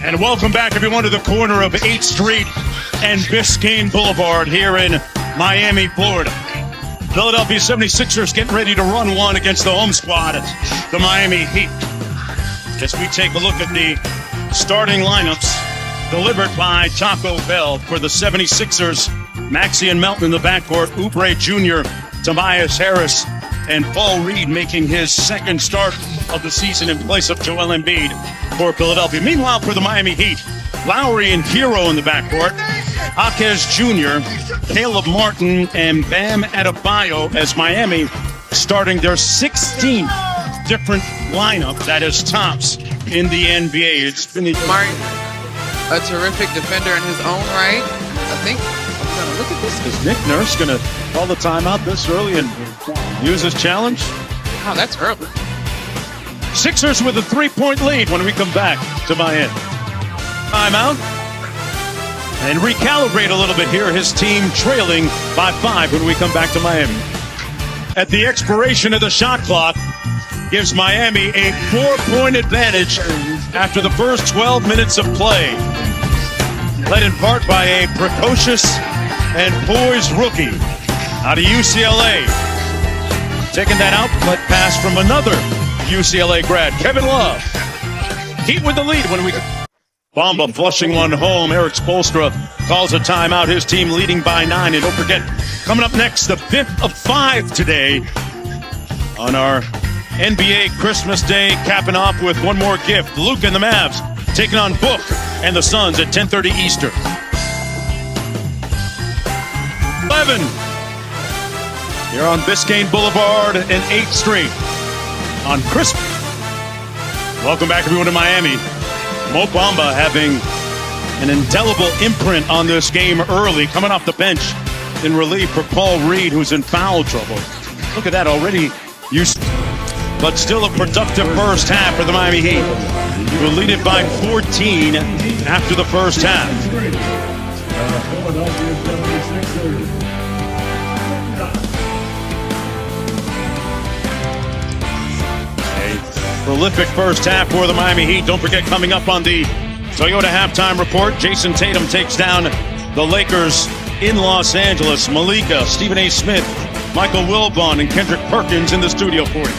And welcome back, everyone, to the corner of 8th Street and Biscayne Boulevard here in Miami, Florida. Philadelphia 76ers getting ready to run one against the home squad, the Miami Heat. As we take a look at the starting lineups delivered by Taco Bell for the 76ers, Maxey and Melton in the backcourt, Oubre Jr., Tobias Harris, and Paul Reed making his second start of the season in place of Joel Embiid for Philadelphia. Meanwhile, for the Miami Heat, Lowry and Hero in the backcourt, Jaquez Jr., Caleb Martin, and Bam Adebayo as Miami starting their 16th different lineup that is tops in the NBA. It's been Martin, a terrific defender in his own right. I think I'm going to look at this. Is Nick Nurse going to call the timeout this early and use his challenge? Oh, that's early. Sixers with a 3-point lead when we come back to Miami. Timeout. And recalibrate a little bit here. His team trailing by 5 when we come back to Miami. At the expiration of the shot clock, gives Miami a 4-point advantage after the first 12 minutes of play. Led in part by a precocious and poised rookie out of UCLA. Taking that outlet pass from another UCLA grad, Kevin Love. Heat with the lead when we... Bamba flushing one home. Eric Spoelstra calls a timeout. His team leading by 9. And don't forget, coming up next, the 5th of 5 today on our NBA Christmas Day, capping off with one more gift. Luke and the Mavs taking on Book and the Suns at 10:30 Eastern. 11 here on Biscayne Boulevard and 8th Street on Christmas. Welcome back, everyone, to Miami. Mo Bamba having an indelible imprint on this game early, coming off the bench in relief for Paul Reed, who's in foul trouble. Look at that, already used, but still a productive first half for the Miami Heat, who will lead it by 14 after the first half. Prolific first half for the Miami Heat. Don't forget, coming up on the Toyota halftime report, Jason Tatum takes down the Lakers in Los Angeles. Malika, Stephen A. Smith, Michael Wilbon, and Kendrick Perkins in the studio for you.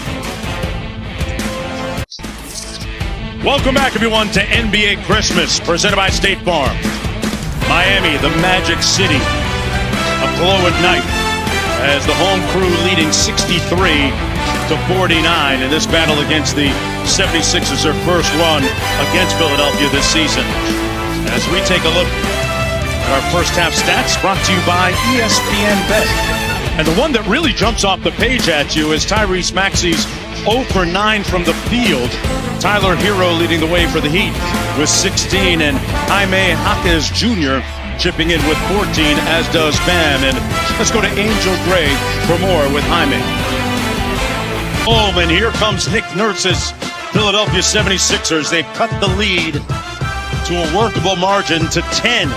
Welcome back, everyone, to NBA Christmas, presented by State Farm. Miami, the Magic City, aglow at night as the home crew leading 63-49 in this battle against the 76ers, their first run against Philadelphia this season. As we take a look at our first half stats, brought to you by ESPN Bet. And the one that really jumps off the page at you is Tyrese Maxey's 0 for 9 from the field. Tyler Hero leading the way for the Heat with 16, and Jaime Jaquez Jr. chipping in with 14, as does Bam. And let's go to Angel Gray for more with Jaime. Oh, and here comes Nick Nurse's Philadelphia 76ers. They've cut the lead to a workable margin to 10.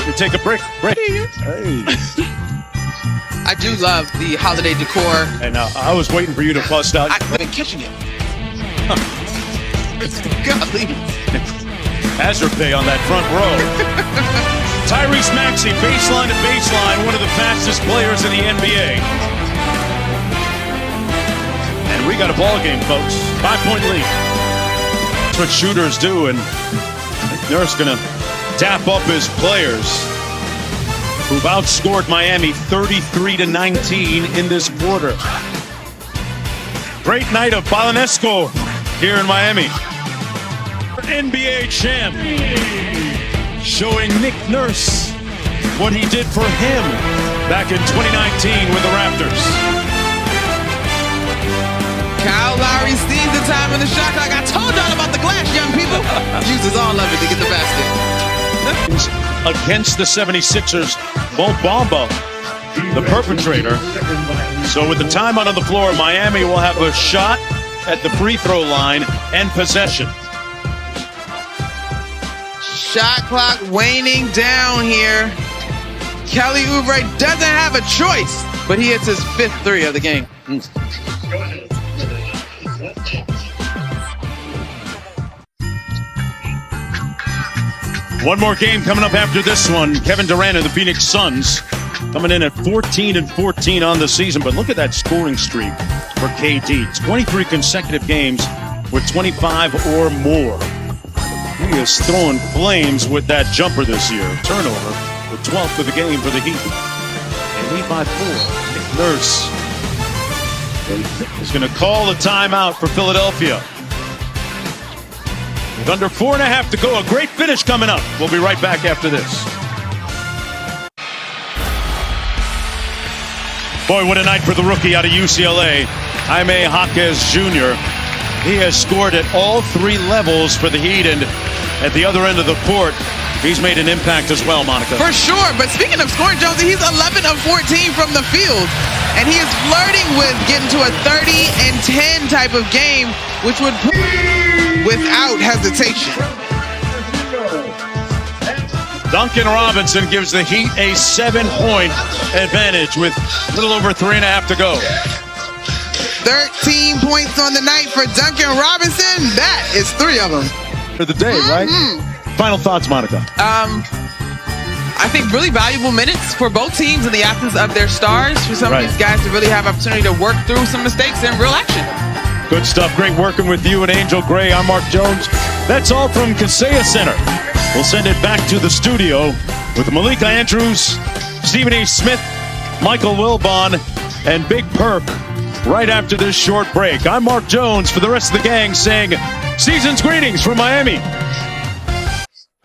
We take a break. Hey. I do love the holiday decor. And I was waiting for you to bust out. I've been catching it. Golly. Hazard pay on that front row. Tyrese Maxey, baseline to baseline, one of the fastest players in the NBA. And we got a ball game, folks. 5-point lead. That's what shooters do, and Nurse gonna tap up his players, who've outscored Miami 33-19 in this quarter. Great night of Balanesco here in Miami. NBA champ, showing Nick Nurse what he did for him back in 2019 with the Raptors. Kyle Lowry sees the time in the shot clock. I told y'all about the glass, young people. Uses all of it to get the basket. Against the 76ers, Mo Bamba, the perpetrator. So with the time out on the floor, Miami will have a shot at the free throw line and possession. Shot clock waning down here. Kelly Oubre doesn't have a choice, but he hits his 5th three of the game. One more game coming up after this one. Kevin Durant and the Phoenix Suns coming in at 14-14 on the season. But look at that scoring streak for KD. 23 consecutive games with 25 or more. He is throwing flames with that jumper this year. Turnover, the 12th of the game for the Heat. They lead by 4. Nick Nurse is going to call the timeout for Philadelphia. With under 4.5 to go, a great finish coming up. We'll be right back after this. Boy, what a night for the rookie out of UCLA, Jaime Jaquez Jr. He has scored at all 3 levels for the Heat, and at the other end of the court, he's made an impact as well, Monica. For sure, but speaking of scoring, Jonesy, he's 11 of 14 from the field, and he is flirting with getting to a 30-10 type of game, which would without hesitation. Duncan Robinson gives the Heat a 7-point advantage with a little over 3.5 to go. 13 points on the night for Duncan Robinson. That is 3 of them. For the day, right? Final thoughts, Monica. I think really valuable minutes for both teams in the absence of their stars, for some of these guys to really have opportunity to work through some mistakes in real action. Good stuff. Great working with you and Angel Gray. I'm Mark Jones. That's all from Kaseya Center. We'll send it back to the studio with Malika Andrews, Stephen A. Smith, Michael Wilbon, and Big Perk right after this short break. I'm Mark Jones for the rest of the gang saying season's greetings from Miami.